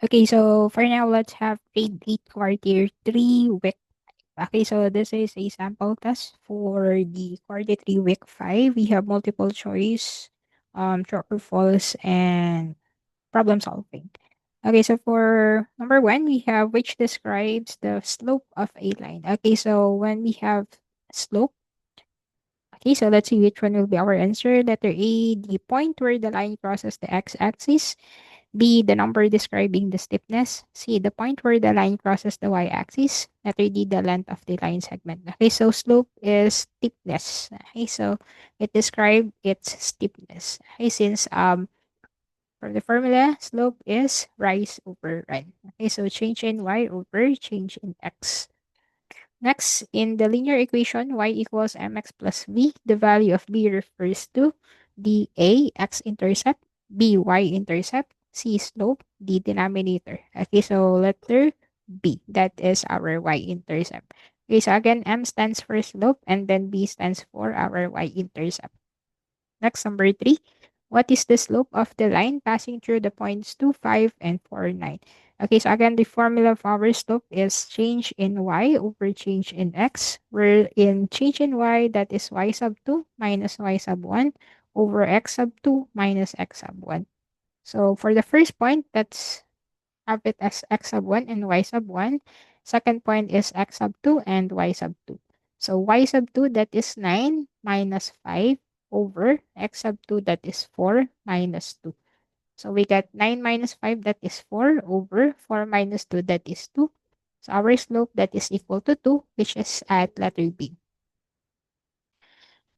Okay, so for now, let's have grade 8 quarter 3 week. Okay, so this is a sample test for the quarter 3 week 5. We have multiple choice, true or false, and problem solving. Okay, so for number one, we have which describes the slope of a line. Okay, so when we have slope, okay, so let's see which one will be our answer. Letter A, the point where the line crosses the x-axis. B, the number describing the steepness. C, the point where the line crosses the y-axis. Letter D, the length of the line segment. Okay, so slope is steepness. Okay, so it describes its steepness. Okay, since from the formula, slope is rise over run. Okay, so change in y over change in x. Next, in the linear equation, y equals mx plus v, the value of b refers to d a, x-intercept, b, y-intercept, c, slope, d, denominator. Okay, so letter b, that is our y-intercept. Okay, so again, m stands for slope and then b stands for our y-intercept. Next, number 3. What is the slope of the line passing through the points 2, 5, and 4, 9? Okay, so again, the formula of our slope is change in y over change in x. Where in change in y, that is y sub 2 minus y sub 1 over x sub 2 minus x sub 1. So for the first point, that's have it as x sub 1 and y sub 1. Second point is x sub 2 and y sub 2. So y sub 2, that is 9 minus 5 over x sub 2, that is 4 minus 2. So we get 9 minus 5, that is 4 over 4 minus 2, that is 2. So our slope, that is equal to 2, which is at letter B.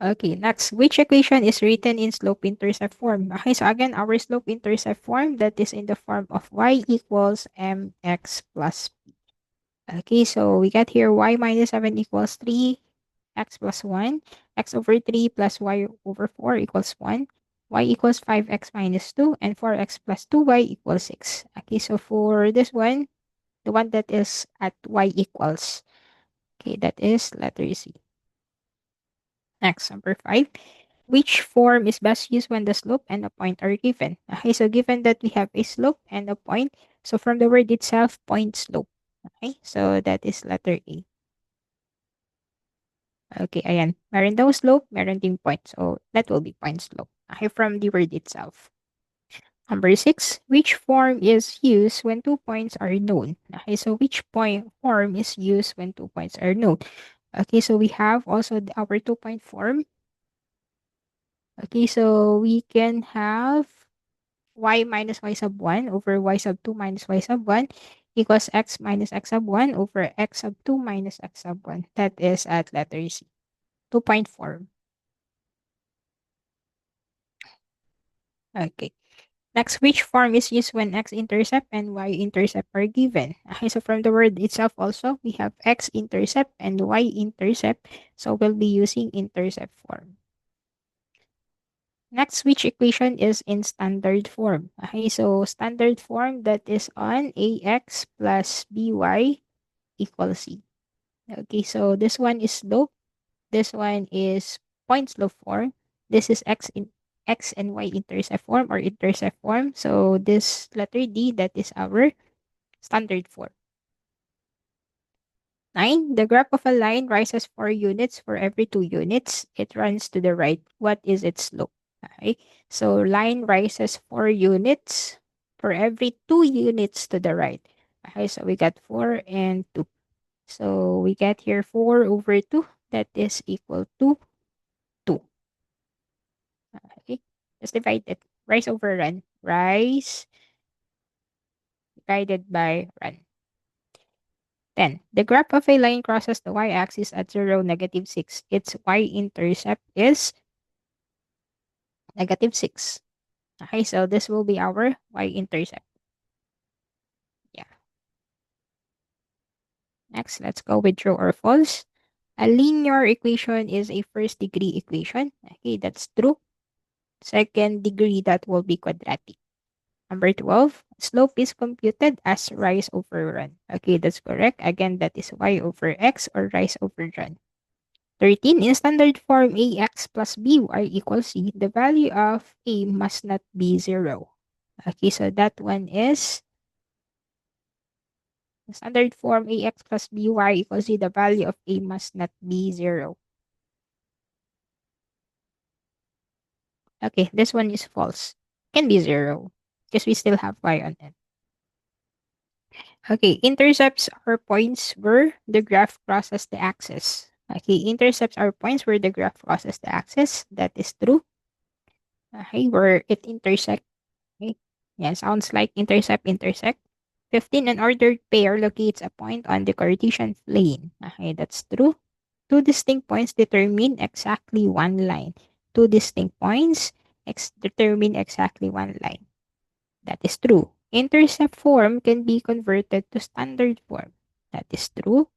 Okay, next, which equation is written in slope-intercept form? Okay, so again, our slope-intercept form, that is in the form of y equals mx plus b. Okay, so we got here y minus 7 equals 3, x plus 1, x over 3 plus y over 4 equals 1, y equals 5x minus 2, and 4x plus 2y equals 6. Okay, so for this one, the one that is at y equals, okay, that is letter C. Next, number 5. Which form is best used when the slope and the point are given? Okay, so given that we have a slope and a point, so from the word itself, point slope. Okay, so that is letter A. Okay, ayan. Meron daw slope, meron ding point. So that will be point slope. Okay, from the word itself. Number 6, which form is used when 2 points are known? Okay, so which point form is used when 2 points are known? Okay, so we have also our 2-point form. Okay, so we can have y minus y sub 1 over y sub 2 minus y sub 1 equals x minus x sub 1 over x sub 2 minus x sub 1. That is at letter C. 2-point form. Okay. Next, which form is used when x-intercept and y-intercept are given? Okay, so from the word itself also, we have x-intercept and y-intercept. So we'll be using intercept form. Next, which equation is in standard form? Okay, so standard form, that is on ax plus by equals c. Okay, so this one is slope. This one is point slope form. This is x and y intercept form or intercept form. So this letter D, that is our standard form. 9. The graph of a line rises 4 units for every 2 units. It runs to the right. What is its slope? Okay. So line rises 4 units for every 2 units to the right. Okay, so we got 4 and 2. So we get here 4 over 2. That is equal to 2. Okay. Just divide it. Rise over run. Rise divided by run. 10. The graph of a line crosses the y-axis at 0, negative 6. Its y-intercept is negative 6. Okay, so this will be our y-intercept. Yeah. Next, let's go with true or false. A linear equation is a first degree equation. Okay, that's true. Second degree, that will be quadratic. Number 12, slope is computed as rise over run. Okay, that's correct. Again, that is y over x or rise over run. 13, in standard form, ax plus by equals c. The value of a must not be 0. Okay, so that one is The standard form ax plus by equals c, the value of a must not be 0. Okay, this one is false. Can be 0 because we still have y on it. Okay, intercepts are points where the graph crosses the axis. Okay, intercepts are points where the graph crosses the axis. That is true. Okay, where it intersect. Okay. Yeah, sounds like intercept, intersect. 15, an ordered pair locates a point on the Cartesian plane. Okay, that's true. Two distinct points determine exactly one line. Two distinct points determine exactly one line. That is true. Intercept form can be converted to standard form. That is true.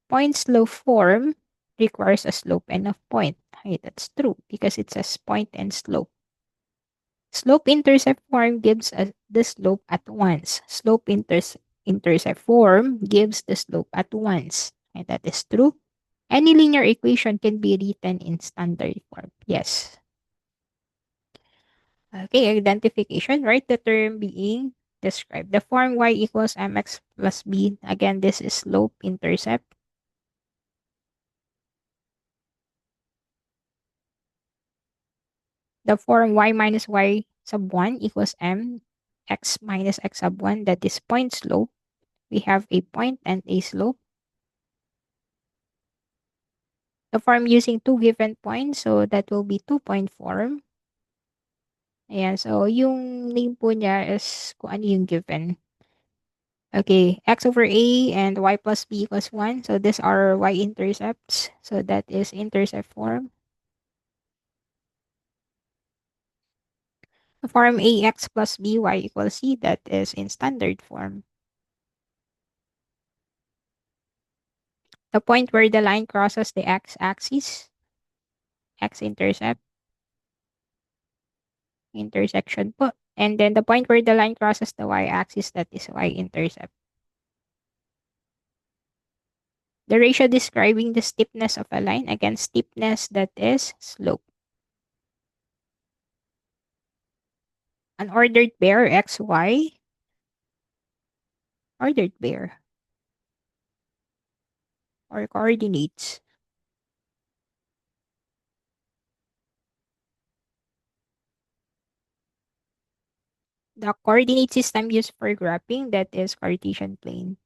Point slope form requires a slope and a point. Okay, that's true because it says point and slope. Slope intercept form gives us the slope at once. Slope intercept form gives the slope at once. And that is true. Any linear equation can be written in standard form. Yes. Okay, identification, right? The term being described. The form y equals mx plus b. Again, this is slope intercept. The form y minus y sub 1 equals m x minus x sub 1. That is point slope. We have a point and a slope. The form using two given points, so that will be 2-point form. Ayan, so yung name po niya is kung ano yung given. Okay, x over a and y plus b equals 1. So these are y-intercepts. So that is intercept form. The form ax plus by equals c, that is in standard form. The point where the line crosses the x-axis, x-intercept, intersection po. And then the point where the line crosses the y-axis, that is y-intercept. The ratio describing the steepness of a line, again, steepness, that is slope. An ordered pair, x, y, ordered pair, or coordinates. The coordinate system used for graphing, that is Cartesian plane.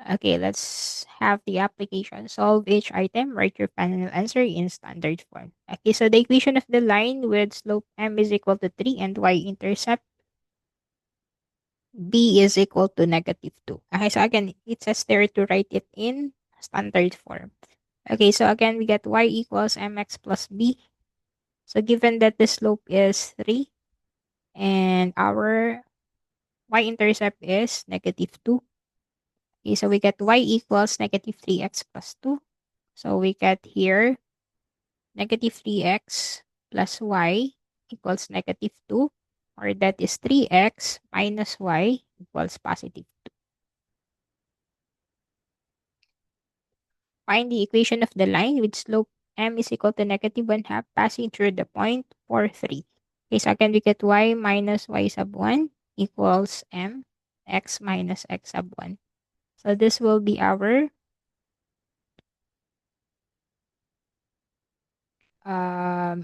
Okay, let's have the application. Solve each item, write your final answer in standard form. Okay, so the equation of the line with slope m is equal to 3 and y-intercept b is equal to -2. Okay, so again, it says there to write it in standard form. Okay, so again, we get y equals mx plus b. So given that the slope is 3 and our y-intercept is -2. Okay, so we get y equals -3x plus 2. So we get here -3x plus y equals -2, or that is 3x minus y equals +2. Find the equation of the line with slope m is equal to -1/2 passing through the point 4, 3. Okay, so again, we get y minus y sub 1 equals m x minus x sub 1. So this will be our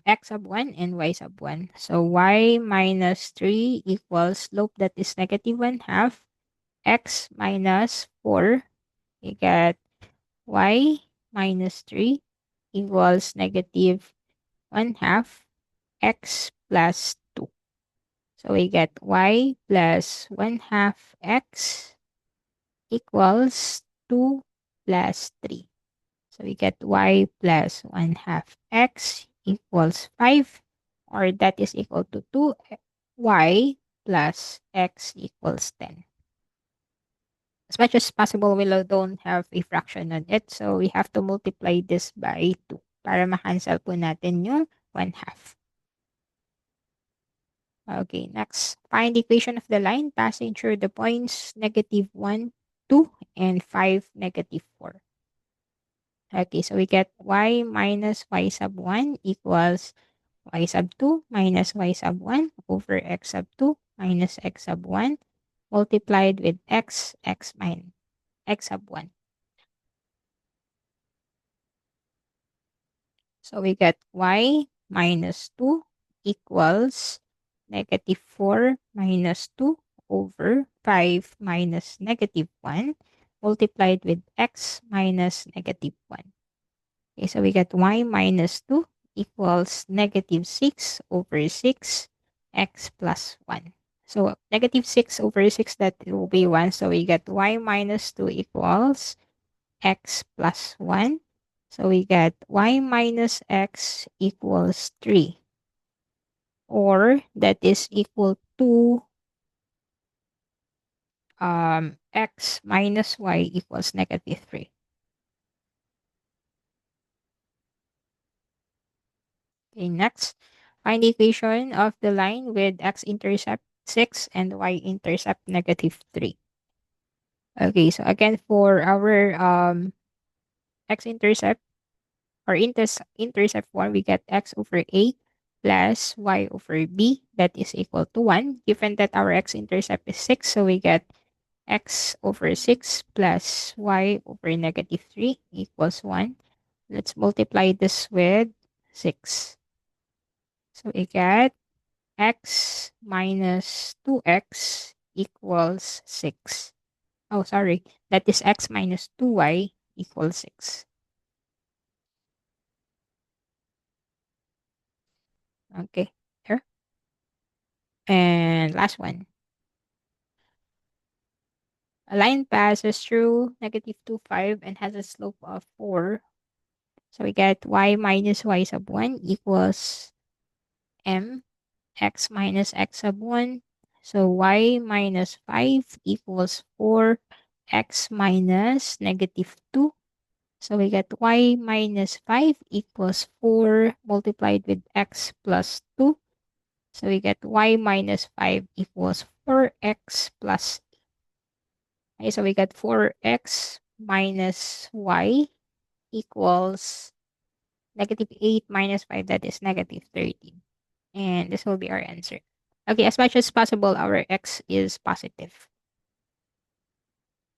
x sub 1 and y sub 1. So y minus 3 equals slope that is -1/2 x minus 4. You get y minus 3 equals -1/2 x plus 2. So we get y plus 1/2 x equals 2 plus 3. So we get y plus 1/2 x equals 5, or that is equal to 2y plus x equals 10. As much as possible, we don't have a fraction on it. So we have to multiply this by 2 para makancel po natin yung 1/2. Okay, next. Find the equation of the line passing through the points -1, 2, and 5, -4. Okay, so we get y minus y sub 1 equals y sub 2 minus y sub 1 over x sub 2 minus x sub 1 multiplied with x minus x sub 1. So we get y minus 2 equals negative 4 minus 2 over 5 minus negative 1 multiplied with x minus negative 1. Okay, so we get y minus 2 equals negative 6 over 6 x plus 1. So negative 6 over 6, that will be 1. So we get y minus 2 equals x plus 1. So we get y minus x equals 3. Or that is equal to x minus y equals negative 3. Okay, next, find the equation of the line with x-intercept 6 and y-intercept negative 3. Okay, so again, for our x-intercept or intercept 1, we get x over a plus y over b, that is equal to 1. Given that our x-intercept is 6, so we get x over 6 plus y over negative 3 equals 1. Let's multiply this with 6. So we get x minus 2x equals 6. Oh, sorry. That is x minus 2y equals 6. Okay, here. And last one. A line passes through negative 2, 5 and has a slope of 4. So we get y minus y sub 1 equals m x minus x sub 1. So y minus 5 equals 4x minus negative 2. So we get y minus 5 equals 4 multiplied with x plus 2. So we get y minus 5 equals 4x plus. Okay, so we get 4x minus y equals negative 8 minus 5, that is negative 13. And this will be our answer. Okay, as much as possible, our x is positive.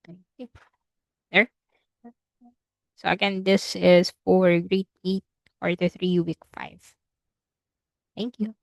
Okay, there. So again, this is for grade 8, quarter 3, week 5. Thank you.